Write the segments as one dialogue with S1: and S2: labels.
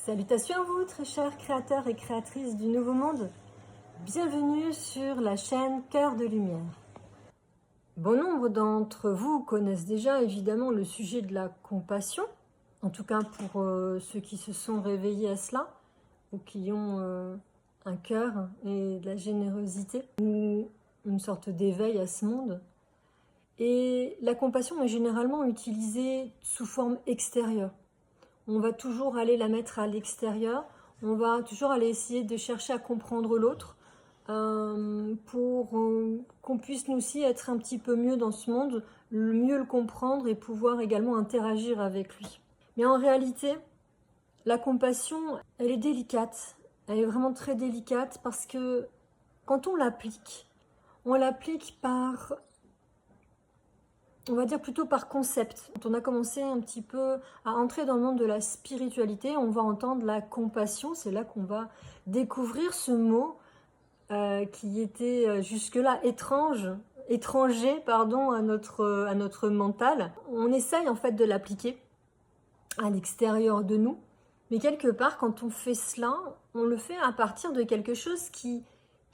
S1: Salutations à vous, très chers créateurs et créatrices du Nouveau Monde. Bienvenue sur la chaîne Cœur de Lumière. Bon nombre d'entre vous connaissent déjà évidemment le sujet de la compassion, en tout cas pour ceux qui se sont réveillés à cela, ou qui ont un cœur et de la générosité, ou une sorte d'éveil à ce monde. Et la compassion est généralement utilisée sous forme extérieure. On va toujours aller la mettre à l'extérieur, on va toujours aller essayer de chercher à comprendre l'autre pour qu'on puisse nous aussi être un petit peu mieux dans ce monde, mieux le comprendre et pouvoir également interagir avec lui. Mais en réalité, la compassion, elle est délicate, elle est vraiment très délicate parce que quand on l'applique par... on va dire plutôt par concept. Quand on a commencé un petit peu à entrer dans le monde de la spiritualité, on va entendre la compassion. C'est là qu'on va découvrir ce mot qui était jusque-là étranger à notre mental. On essaye en fait de l'appliquer à l'extérieur de nous. Mais quelque part, quand on fait cela, on le fait à partir de quelque chose qui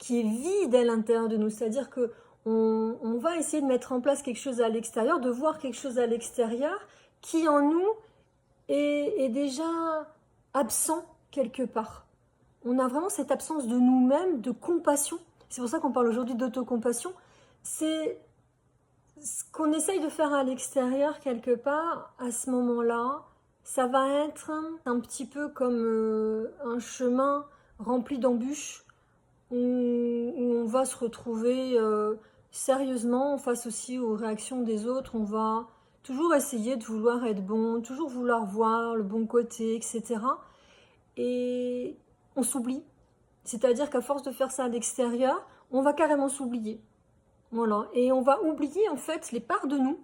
S1: est vide à l'intérieur de nous. C'est-à-dire que on va essayer de mettre en place quelque chose à l'extérieur, de voir quelque chose à l'extérieur qui en nous est déjà absent quelque part. On a vraiment cette absence de nous-mêmes, de compassion. C'est pour ça qu'on parle aujourd'hui d'autocompassion. C'est ce qu'on essaye de faire à l'extérieur quelque part, à ce moment-là, ça va être un petit peu comme un chemin rempli d'embûches où on va se retrouver sérieusement face aussi aux réactions des autres. On va toujours essayer de vouloir être bon, toujours vouloir voir le bon côté, etc. Et on s'oublie. C'est-à-dire qu'à force de faire ça à l'extérieur, on va carrément s'oublier. Voilà. Et on va oublier en fait les parts de nous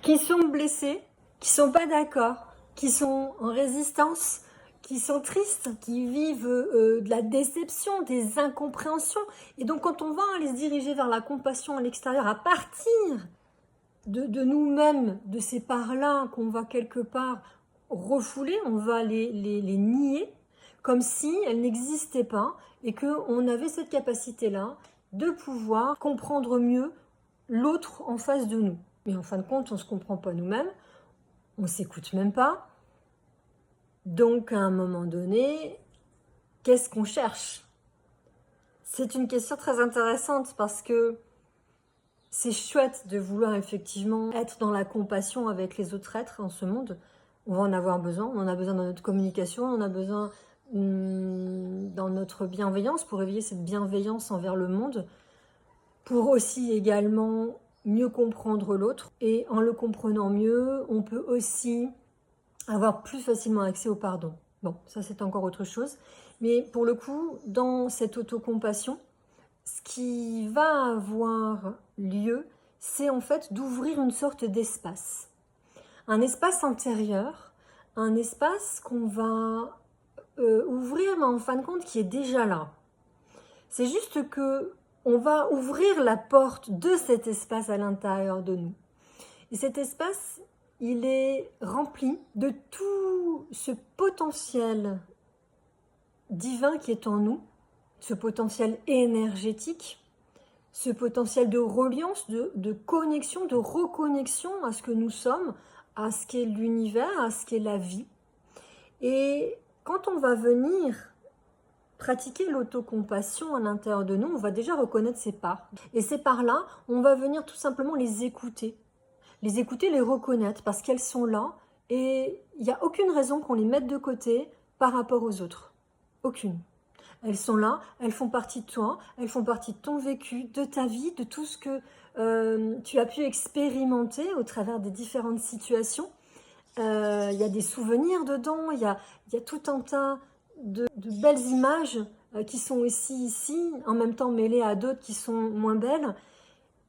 S1: qui sont blessées, qui sont pas d'accord, qui sont en résistance, qui sont tristes, qui vivent de la déception, des incompréhensions. Et donc quand on va aller se diriger vers la compassion à l'extérieur, à partir de nous-mêmes, de ces parts-là qu'on va quelque part refouler, on va les nier, comme si elles n'existaient pas, et qu'on avait cette capacité-là de pouvoir comprendre mieux l'autre en face de nous. Mais en fin de compte, on ne se comprend pas nous-mêmes, on ne s'écoute même pas. Donc, à un moment donné, qu'est-ce qu'on cherche? C'est une question très intéressante parce que c'est chouette de vouloir effectivement être dans la compassion avec les autres êtres en ce monde. On va en avoir besoin. On en a besoin dans notre communication, on en a besoin dans notre bienveillance pour éveiller cette bienveillance envers le monde, pour aussi également mieux comprendre l'autre. Et en le comprenant mieux, on peut aussi avoir plus facilement accès au pardon. Bon, ça c'est encore autre chose. Mais pour le coup, dans cette autocompassion, ce qui va avoir lieu, c'est en fait d'ouvrir une sorte d'espace. Un espace intérieur, un espace qu'on va ouvrir, mais en fin de compte qui est déjà là. C'est juste que on va ouvrir la porte de cet espace à l'intérieur de nous. Et cet espace, il est rempli de tout ce potentiel divin qui est en nous, ce potentiel énergétique, ce potentiel de reliance, de connexion, de reconnexion à ce que nous sommes, à ce qu'est l'univers, à ce qu'est la vie. Et quand on va venir pratiquer l'autocompassion à l'intérieur de nous, on va déjà reconnaître ces parts. Et ces parts-là, on va venir tout simplement les écouter, les reconnaître parce qu'elles sont là et il n'y a aucune raison qu'on les mette de côté par rapport aux autres. Aucune. Elles sont là, elles font partie de toi, elles font partie de ton vécu, de ta vie, de tout ce que tu as pu expérimenter au travers des différentes situations. Il y a des souvenirs dedans, il y a tout un tas de belles images qui sont aussi ici, en même temps mêlées à d'autres qui sont moins belles.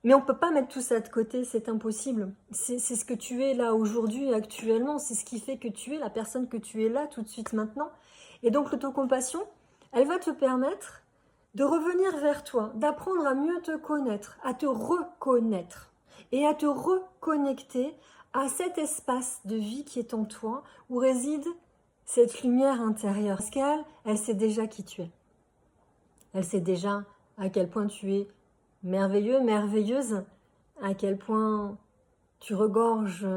S1: Mais on ne peut pas mettre tout ça de côté, c'est impossible. C'est ce que tu es là aujourd'hui, actuellement, c'est ce qui fait que tu es la personne que tu es là tout de suite maintenant. Et donc l'autocompassion, elle va te permettre de revenir vers toi, d'apprendre à mieux te connaître, à te reconnaître et à te reconnecter à cet espace de vie qui est en toi, où réside cette lumière intérieure. Pascal, elle sait déjà qui tu es. Elle sait déjà à quel point tu es merveilleux, merveilleuse, à quel point tu regorges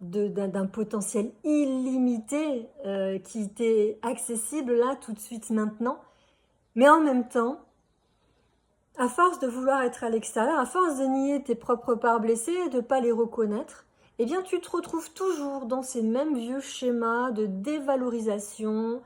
S1: d'un potentiel illimité qui t'est accessible là, tout de suite, maintenant. Mais en même temps, à force de vouloir être à l'extérieur, à force de nier tes propres parts blessées et de ne pas les reconnaître, eh bien tu te retrouves toujours dans ces mêmes vieux schémas de dévalorisation,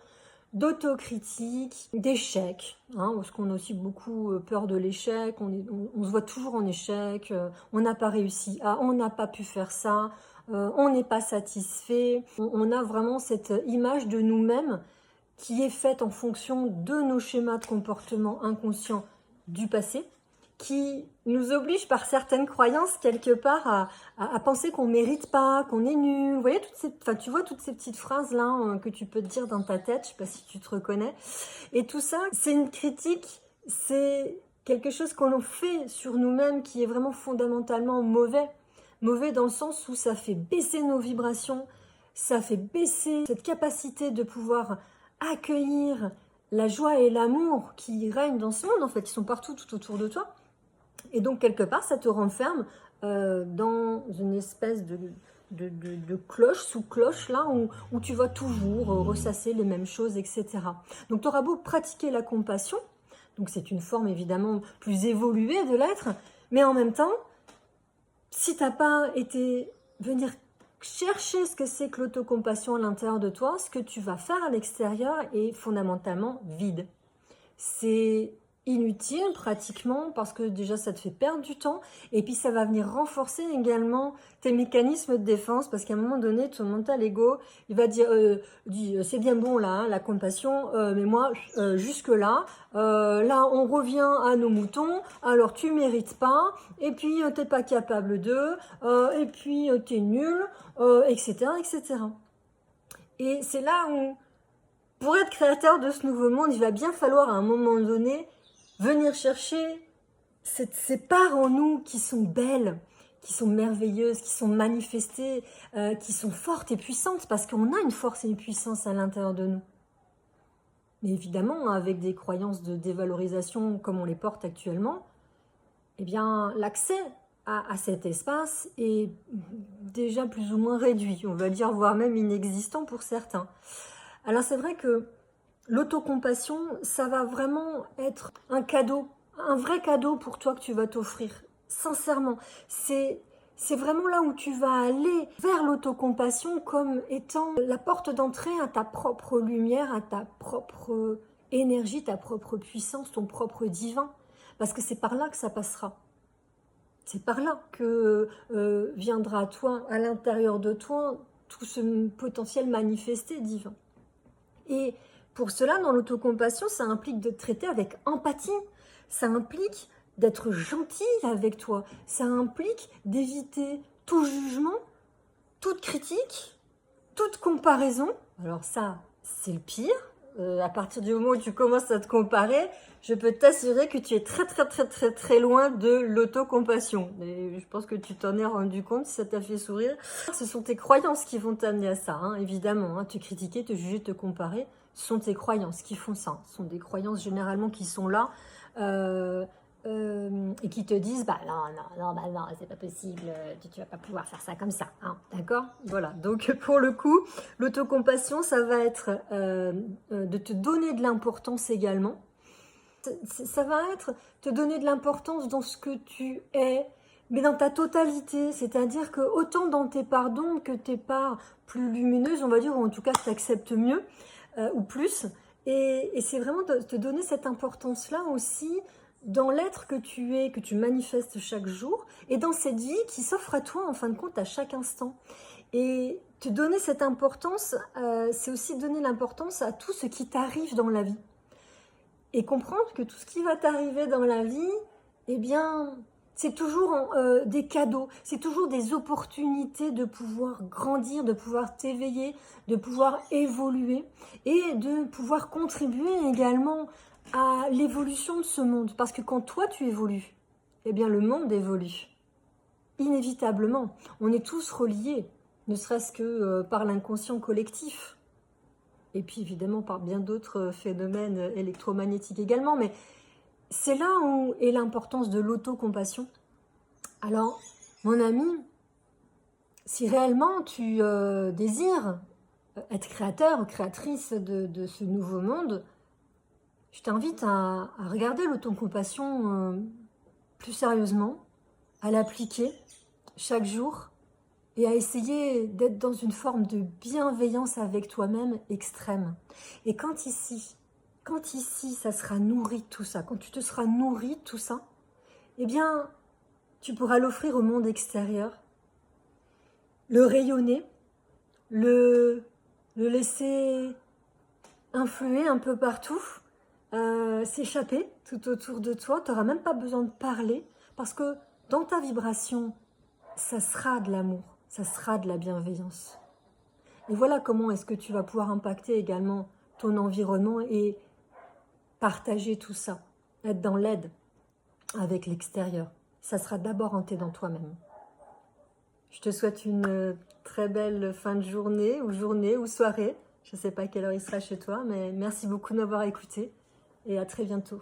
S1: d'autocritique, d'échec, parce qu'on a aussi beaucoup peur de l'échec, on se voit toujours en échec, on n'a pas réussi on n'a pas pu faire ça, on n'est pas satisfait, on a vraiment cette image de nous-mêmes qui est faite en fonction de nos schémas de comportement inconscients du passé, qui nous oblige par certaines croyances quelque part à penser qu'on ne mérite pas, qu'on est nul. Vous voyez tu vois toutes ces petites phrases là que tu peux te dire dans ta tête, je ne sais pas si tu te reconnais. Et tout ça, c'est une critique, c'est quelque chose qu'on fait sur nous-mêmes qui est vraiment fondamentalement mauvais. Mauvais dans le sens où ça fait baisser nos vibrations, ça fait baisser cette capacité de pouvoir accueillir la joie et l'amour qui règnent dans ce monde, en fait, qui sont partout tout autour de toi. Et donc, quelque part, ça te renferme dans une espèce de cloche sous cloche, là, où tu vas toujours ressasser les mêmes choses, etc. Donc, tu auras beau pratiquer la compassion, donc c'est une forme évidemment plus évoluée de l'être, mais en même temps, si tu n'as pas été venir chercher ce que c'est que l'autocompassion à l'intérieur de toi, ce que tu vas faire à l'extérieur est fondamentalement vide. C'est inutile pratiquement parce que déjà ça te fait perdre du temps et puis ça va venir renforcer également tes mécanismes de défense parce qu'à un moment donné ton mental ego il va dire c'est bien bon là la compassion mais moi jusque là là on revient à nos moutons alors tu mérites pas et puis t'es pas capable de et puis t'es nul etc etc et c'est là où pour être créateur de ce nouveau monde il va bien falloir à un moment donné venir chercher ces parts en nous qui sont belles, qui sont merveilleuses, qui sont manifestées, qui sont fortes et puissantes, parce qu'on a une force et une puissance à l'intérieur de nous. Mais évidemment, avec des croyances de dévalorisation comme on les porte actuellement, eh bien, l'accès à cet espace est déjà plus ou moins réduit, on va dire, voire même inexistant pour certains. Alors c'est vrai que l'autocompassion, ça va vraiment être un cadeau, un vrai cadeau pour toi que tu vas t'offrir. Sincèrement, c'est vraiment là où tu vas aller vers l'autocompassion comme étant la porte d'entrée à ta propre lumière, à ta propre énergie, ta propre puissance, ton propre divin. Parce que c'est par là que ça passera. C'est par là que viendra à toi, à l'intérieur de toi, tout ce potentiel manifesté divin. Et pour cela, dans l'autocompassion, ça implique de te traiter avec empathie. Ça implique d'être gentil avec toi. Ça implique d'éviter tout jugement, toute critique, toute comparaison. Alors ça, c'est le pire. À partir du moment où tu commences à te comparer, je peux t'assurer que tu es très loin de l'autocompassion. Et je pense que tu t'en es rendu compte si ça t'a fait sourire. Ce sont tes croyances qui vont t'amener à ça, évidemment. Te critiquer, te juger, te comparer, ce sont tes croyances qui font ça. Ce sont des croyances généralement qui sont là et qui te disent non, c'est pas possible, tu vas pas pouvoir faire ça comme ça, d'accord? Voilà, donc pour le coup, l'autocompassion, ça va être de te donner de l'importance également. Ça va être te donner de l'importance dans ce que tu es, mais dans ta totalité, c'est-à-dire que autant dans tes parts d'ombre que tes parts plus lumineuses, on va dire, ou en tout cas que tu acceptes mieux ou plus, et c'est vraiment de te donner cette importance-là aussi dans l'être que tu es, que tu manifestes chaque jour, et dans cette vie qui s'offre à toi en fin de compte à chaque instant. Et te donner cette importance, c'est aussi donner l'importance à tout ce qui t'arrive dans la vie. Et comprendre que tout ce qui va t'arriver dans la vie, eh bien, c'est toujours des cadeaux, c'est toujours des opportunités de pouvoir grandir, de pouvoir t'éveiller, de pouvoir évoluer et de pouvoir contribuer également à l'évolution de ce monde. Parce que quand toi tu évolues, eh bien le monde évolue. Inévitablement, on est tous reliés. ne serait-ce que par l'inconscient collectif, et puis évidemment par bien d'autres phénomènes électromagnétiques également, mais c'est là où est l'importance de l'autocompassion. Alors, mon ami, si réellement tu désires être créateur ou créatrice de ce nouveau monde, je t'invite à regarder l'autocompassion plus sérieusement, à l'appliquer chaque jour et à essayer d'être dans une forme de bienveillance avec toi-même extrême. Et quand ici, ça sera nourri de tout ça, quand tu te seras nourri de tout ça, eh bien, tu pourras l'offrir au monde extérieur, le rayonner, le laisser influer un peu partout, s'échapper tout autour de toi. Tu n'auras même pas besoin de parler parce que dans ta vibration, ça sera de l'amour, ça sera de la bienveillance. Et voilà comment est-ce que tu vas pouvoir impacter également ton environnement et partager tout ça, être dans l'aide avec l'extérieur. Ça sera d'abord hanté dans toi-même. Je te souhaite une très belle fin de journée ou soirée. Je ne sais pas à quelle heure il sera chez toi, mais merci beaucoup de m'avoir écouté et à très bientôt.